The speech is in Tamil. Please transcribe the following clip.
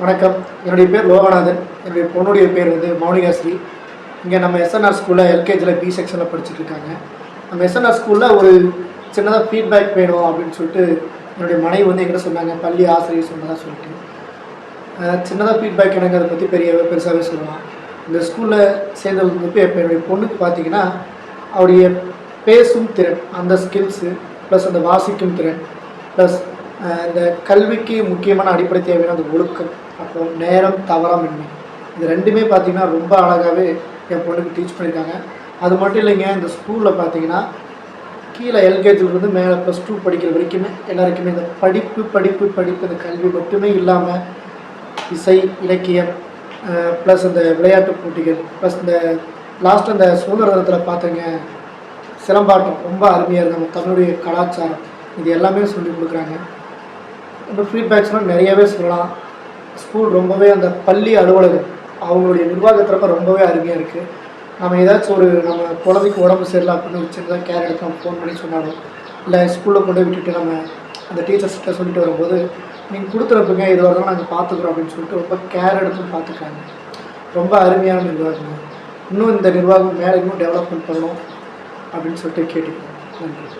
வணக்கம். என்னுடைய பேர் லோகநாதன். என்னுடைய பொண்ணுடைய பேர் வந்து மௌனிகாஸ்ரீ. இங்கே நம்ம எஸ்என்ஆர் ஸ்கூலில் எல்கேஜியில் பி செக்ஷனில் படிச்சுட்ருக்காங்க. நம்ம எஸ்என்ஆர் ஸ்கூலில் ஒரு சின்னதாக ஃபீட்பேக் வேணும் அப்படின்னு சொல்லிட்டு என்னுடைய மனைவி வந்து என்கிட்ட சொன்னாங்க, பள்ளி ஆசிரியர் சொன்னதாக சொல்லிட்டு. சின்னதாக ஃபீட்பேக் எனக்கு அதை பற்றி பெருசாகவே சொல்லலாம். இந்த ஸ்கூலில் சேர்ந்தது வந்து இப்போ என்னுடைய பொண்ணுக்கு பார்த்தீங்கன்னா, அவருடைய பேசும் திறன், அந்த ஸ்கில்ஸு ப்ளஸ் அந்த வாசிக்கும் திறன் ப்ளஸ் இந்த கல்விக்கு முக்கியமான அடிப்படை தேவையான அந்த ஒழுக்கம், அப்புறம் நேரம் தவறாமின்மை, இது ரெண்டுமே பார்த்திங்கன்னா ரொம்ப அழகாகவே என் பொண்ணுக்கு டீச் பண்ணியிருக்காங்க. அது மட்டும் இல்லைங்க, இந்த ஸ்கூலில் பார்த்திங்கன்னா கீழே எல்கேஜிலேருந்து மேலே +2 படிக்கிற வரைக்குமே எல்லாருக்குமே இந்த படிப்பு இந்த கல்வி மட்டுமே இல்லாமல் இசை, இலக்கியம் ப்ளஸ் இந்த விளையாட்டு போட்டிகள் ப்ளஸ் இந்த லாஸ்ட் அந்த சுதந்திர தினத்தில் பார்த்தீங்க சிலம்பாட்டம் ரொம்ப அருமையாக இருக்குது. நம்ம தமிழுடைய கலாச்சாரம் இது எல்லாமே சொல்லிக் கொடுக்குறாங்க. இந்த ஃபீட்பேக்ஸ்லாம் நிறையவே சொல்லலாம். ஸ்கூல் ரொம்பவே அந்த பள்ளி அலுவலகம் அவங்களுடைய நிர்வாகத்திறப்ப ரொம்பவே அருமையாக இருக்குது. நம்ம ஏதாச்சும் நம்ம குழந்தைக்கு உடம்பு சரியில்லை அப்படின்னு சின்னதாக கேர் எடுத்து நம்ம ஃபோன் பண்ணி சொன்னாலும், இல்லை ஸ்கூலில் கொண்டு விட்டுட்டு நம்ம அந்த டீச்சர்ஸ்கிட்ட சொல்லிட்டு வரும்போது, நீங்கள் கொடுத்துறப்புங்க இது வரலாம் நாங்கள் பார்த்துக்குறோம் அப்படின்னு சொல்லிட்டு ரொம்ப கேர் எடுத்து பார்த்துக்காங்க. ரொம்ப அருமையான நிர்வாகம். இன்னும் இந்த நிர்வாகம் மேலே இன்னும் டெவலப்மெண்ட் பண்ணணும் அப்படின்னு சொல்லிட்டு கேட்டுக்கிறோம். நன்றி.